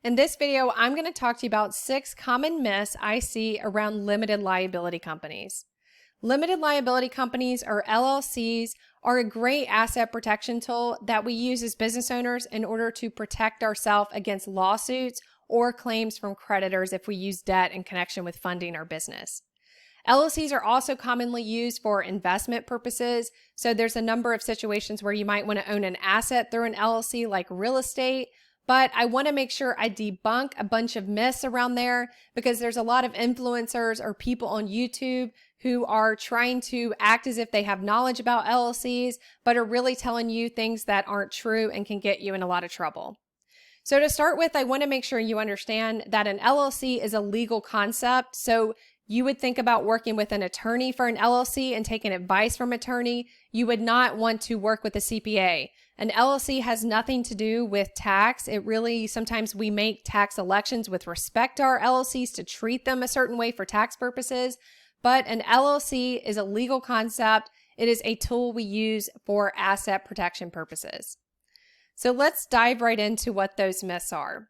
In this video, I'm going to talk to you about 6 common myths I see around limited liability companies. Limited liability companies, or LLCs, are a great asset protection tool that we use as business owners in order to protect ourselves against lawsuits or claims from creditors if we use debt in connection with funding our business. LLCs are also commonly used for investment purposes, so there's a number of situations where you might want to own an asset through an LLC like real estate, but I want to make sure I debunk a bunch of myths around there because there's a lot of influencers or people on YouTube who are trying to act as if they have knowledge about LLCs, but are really telling you things that aren't true and can get you in a lot of trouble. So to start with, I want to make sure you understand that an LLC is a legal concept. So you would think about working with an attorney for an LLC and taking advice from an attorney. You would not want to work with a CPA. An LLC has nothing to do with tax. It really, sometimes we make tax elections with respect to our LLCs to treat them a certain way for tax purposes. But an LLC is a legal concept. It is a tool we use for asset protection purposes. So let's dive right into what those myths are.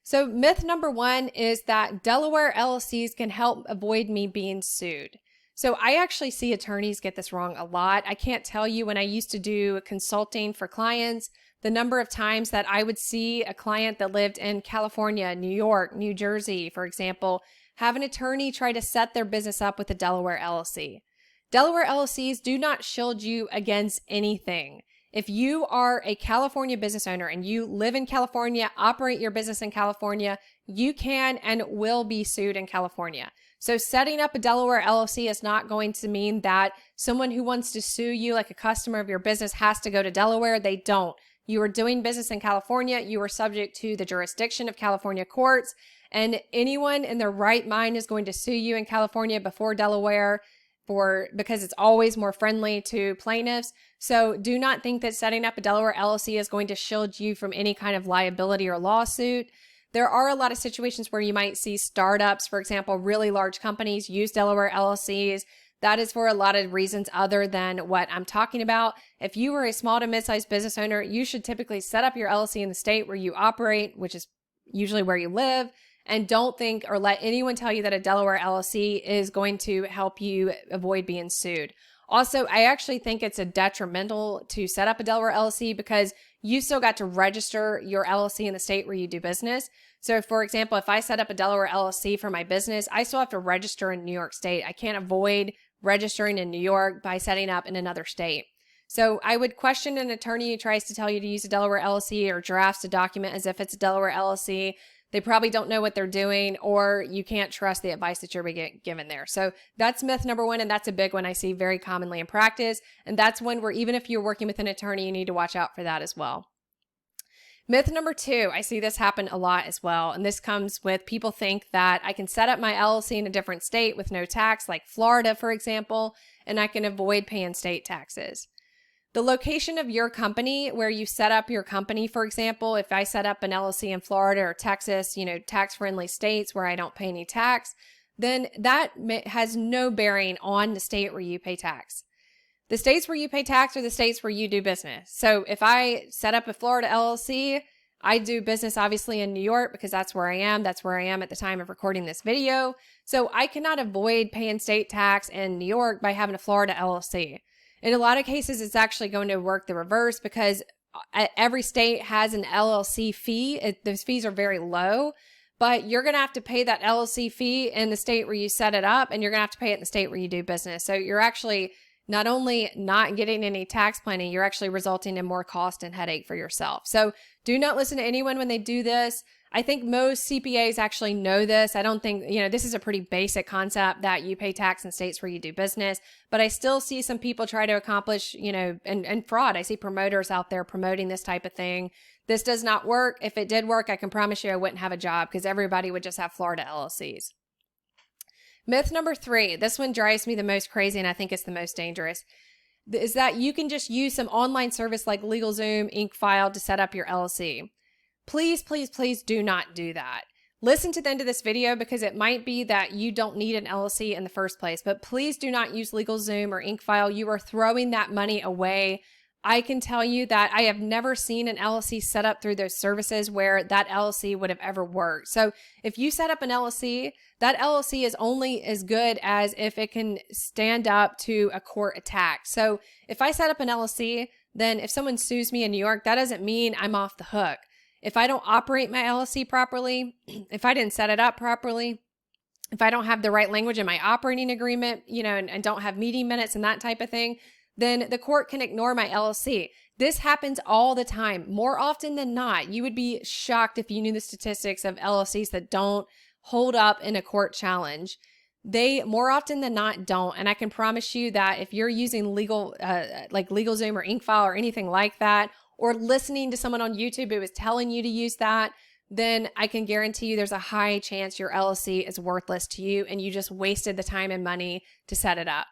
So myth number 1 is that Delaware LLCs can help avoid me being sued. So I actually see attorneys get this wrong a lot. I can't tell you, when I used to do consulting for clients, the number of times that I would see a client that lived in California, New York, New Jersey, for example, have an attorney try to set their business up with a Delaware LLC. Delaware LLCs do not shield you against anything. If you are a California business owner and you live in California, operate your business in California, you can and will be sued in California. So setting up a Delaware LLC is not going to mean that someone who wants to sue you, like a customer of your business, has to go to Delaware. They don't. You are doing business in California. You are subject to the jurisdiction of California courts, and anyone in their right mind is going to sue you in California before Delaware because it's always more friendly to plaintiffs. So do not think that setting up a Delaware LLC is going to shield you from any kind of liability or lawsuit. There are a lot of situations where you might see startups, for example, really large companies use Delaware LLCs. That is for a lot of reasons other than what I'm talking about. If you are a small to mid-sized business owner, you should typically set up your LLC in the state where you operate, which is usually where you live. And don't think or let anyone tell you that a Delaware LLC is going to help you avoid being sued. Also, I actually think it's a detrimental to set up a Delaware LLC because you still got to register your LLC in the state where you do business. So for example, if I set up a Delaware LLC for my business, I still have to register in New York State. I can't avoid registering in New York by setting up in another state. So I would question an attorney who tries to tell you to use a Delaware LLC or drafts a document as if it's a Delaware LLC. They probably don't know what they're doing, or you can't trust the advice that you're being given there. So that's myth number 1, and that's a big one I see very commonly in practice. And that's one where even if you're working with an attorney, you need to watch out for that as well. Myth number 2, I see this happen a lot as well. And this comes with people think that I can set up my LLC in a different state with no tax, like Florida, for example, and I can avoid paying state taxes. The location of your company, where you set up your company, for example, if I set up an LLC in Florida or Texas, tax-friendly states where I don't pay any tax, then that has no bearing on the state where you pay tax. The states where you pay tax are the states where you do business. So if I set up a Florida LLC, I do business obviously in New York because that's where I am. That's where I am at the time of recording this video. So I cannot avoid paying state tax in New York by having a Florida LLC. In a lot of cases, it's actually going to work the reverse because every state has an LLC fee. Those fees are very low, but you're going to have to pay that LLC fee in the state where you set it up, and you're going to have to pay it in the state where you do business. So you're actually not only not getting any tax planning, you're actually resulting in more cost and headache for yourself. So do not listen to anyone when they do this. I think most CPAs actually know this. I don't think, this is a pretty basic concept that you pay tax in states where you do business, but I still see some people try to accomplish, and fraud. I see promoters out there promoting this type of thing. This does not work. If it did work, I can promise you I wouldn't have a job because everybody would just have Florida LLCs. Myth number 3, this one drives me the most crazy and I think it's the most dangerous, is that you can just use some online service like LegalZoom, InkFile to set up your LLC. Please, please, please do not do that. Listen to the end of this video because it might be that you don't need an LLC in the first place, but please do not use LegalZoom or InkFile. You are throwing that money away. I can tell you that I have never seen an LLC set up through those services where that LLC would have ever worked. So if you set up an LLC, that LLC is only as good as if it can stand up to a court attack. So if I set up an LLC, then if someone sues me in New York, that doesn't mean I'm off the hook. If I don't operate my LLC properly, if I didn't set it up properly, if I don't have the right language in my operating agreement, and don't have meeting minutes and that type of thing, then the court can ignore my LLC. This happens all the time, more often than not. You would be shocked if you knew the statistics of LLCs that don't hold up in a court challenge. They more often than not don't. And I can promise you that if you're using legal, like LegalZoom or InkFile or anything like that, or listening to someone on YouTube who is telling you to use that, then I can guarantee you there's a high chance your LLC is worthless to you and you just wasted the time and money to set it up.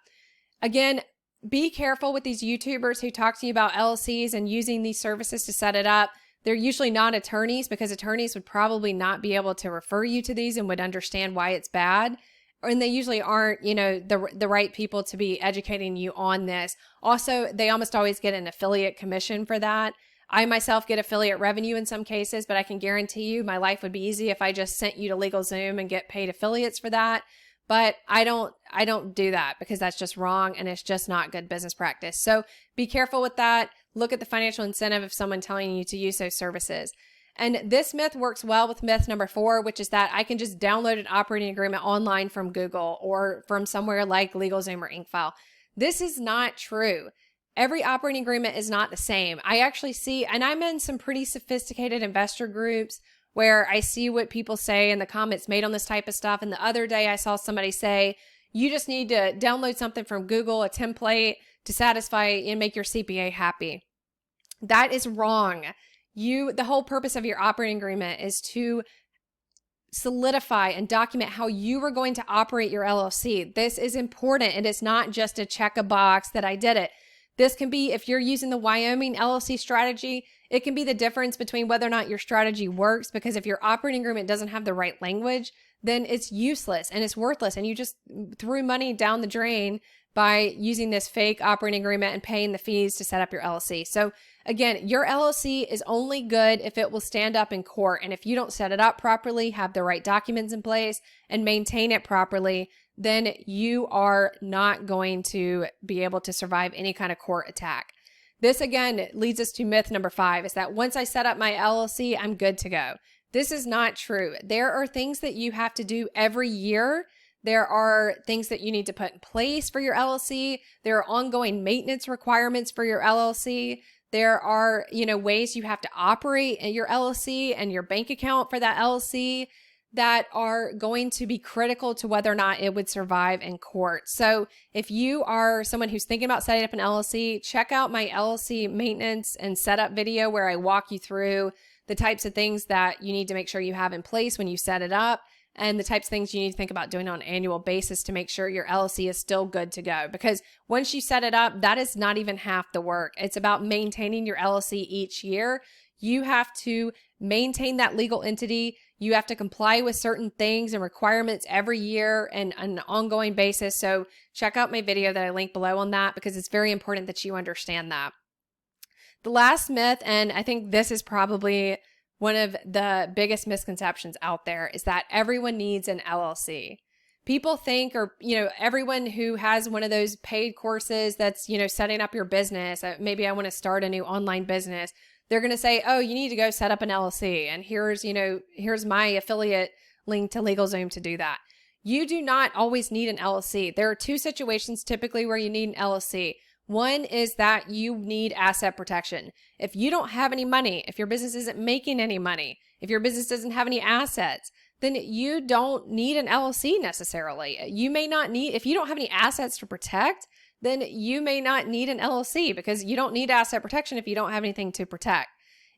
Again, be careful with these YouTubers who talk to you about LLCs and using these services to set it up. They're usually not attorneys, because attorneys would probably not be able to refer you to these and would understand why it's bad. And they usually aren't, the right people to be educating you on this. Also, they almost always get an affiliate commission for that. I myself get affiliate revenue in some cases, but I can guarantee you my life would be easy if I just sent you to LegalZoom and get paid affiliates for that. But I don't do that, because that's just wrong and it's just not good business practice. So be careful with that. Look at the financial incentive of someone telling you to use those services. And this myth works well with myth number 4, which is that I can just download an operating agreement online from Google or from somewhere like LegalZoom or InkFile. This is not true. Every operating agreement is not the same. I actually see, and I'm in some pretty sophisticated investor groups where I see what people say in the comments made on this type of stuff. And the other day I saw somebody say, you just need to download something from Google, a template to satisfy and make your CPA happy. That is wrong. The whole purpose of your operating agreement is to solidify and document how you are going to operate your LLC. This is important. It is not just a check a box that I did it. This can be, if you're using the Wyoming LLC strategy, it can be the difference between whether or not your strategy works, because if your operating agreement doesn't have the right language, then it's useless and it's worthless. And you just threw money down the drain by using this fake operating agreement and paying the fees to set up your LLC. So again, your LLC is only good if it will stand up in court. And if you don't set it up properly, have the right documents in place, and maintain it properly, then you are not going to be able to survive any kind of court attack. This again leads us to myth number 5, is that once I set up my LLC, I'm good to go. This is not true. There are things that you have to do every year. There are things that you need to put in place for your LLC. There are ongoing maintenance requirements for your LLC. There are, ways you have to operate your LLC and your bank account for that LLC that are going to be critical to whether or not it would survive in court. So if you are someone who's thinking about setting up an LLC, check out my LLC maintenance and setup video where I walk you through the types of things that you need to make sure you have in place when you set it up, and the types of things you need to think about doing on an annual basis to make sure your LLC is still good to go. Because once you set it up, that is not even half the work. It's about maintaining your LLC each year. You have to maintain that legal entity. You have to comply with certain things and requirements every year and on an ongoing basis. So check out my video that I link below on that, because it's very important that you understand that. The last myth, and I think this is probably one of the biggest misconceptions out there, is that everyone needs an LLC. People think, or, everyone who has one of those paid courses that's, setting up your business, maybe I want to start a new online business, they're going to say, oh, you need to go set up an LLC. And here's my affiliate link to LegalZoom to do that. You do not always need an LLC. There are 2 situations typically where you need an LLC. One is that you need asset protection. If you don't have any money, if your business isn't making any money, if your business doesn't have any assets, then you don't need an LLC necessarily. You may not need, if you don't have any assets to protect, then you may not need an LLC, because you don't need asset protection if you don't have anything to protect.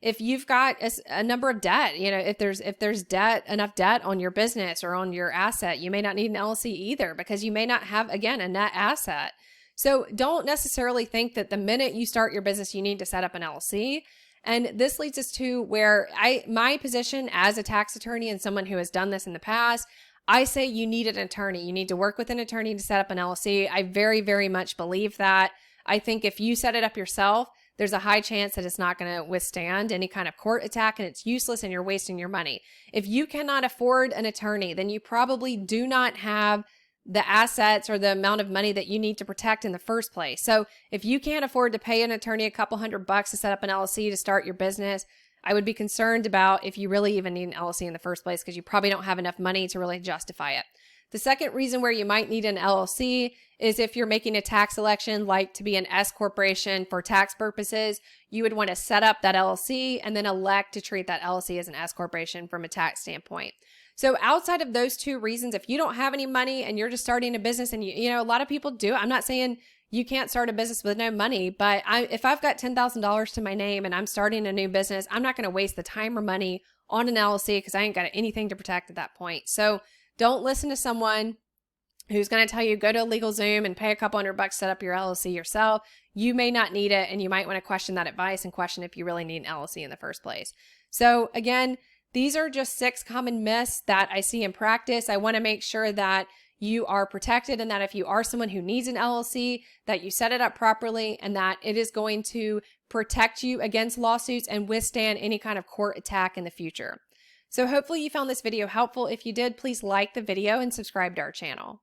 If you've got a number of debt, if there's enough debt on your business or on your asset, you may not need an LLC either, because you may not have, again, a net asset. So don't necessarily think that the minute you start your business, you need to set up an LLC. And this leads us to where my position as a tax attorney and someone who has done this in the past, I say you need an attorney. You need to work with an attorney to set up an LLC. I very, very much believe that. I think if you set it up yourself, there's a high chance that it's not going to withstand any kind of court attack and it's useless and you're wasting your money. If you cannot afford an attorney, then you probably do not have the assets or the amount of money that you need to protect in the first place. So if you can't afford to pay an attorney a couple $100 to set up an LLC to start your business, I would be concerned about if you really even need an LLC in the first place, because you probably don't have enough money to really justify it. The second reason where you might need an LLC is if you're making a tax election, like to be an S corporation for tax purposes, you would want to set up that LLC and then elect to treat that LLC as an S corporation from a tax standpoint. So outside of those two reasons, if you don't have any money and you're just starting a business, and you know, a lot of people do, I'm not saying you can't start a business with no money, but if I've got $10,000 to my name and I'm starting a new business, I'm not going to waste the time or money on an LLC because I ain't got anything to protect at that point. So don't listen to someone who's going to tell you go to a LegalZoom and pay a couple $100 to set up your LLC yourself. You may not need it, and you might want to question that advice and question if you really need an LLC in the first place. So again, these are just 6 common myths that I see in practice. I want to make sure that you are protected and that if you are someone who needs an LLC, that you set it up properly and that it is going to protect you against lawsuits and withstand any kind of court attack in the future. So hopefully you found this video helpful. If you did, please like the video and subscribe to our channel.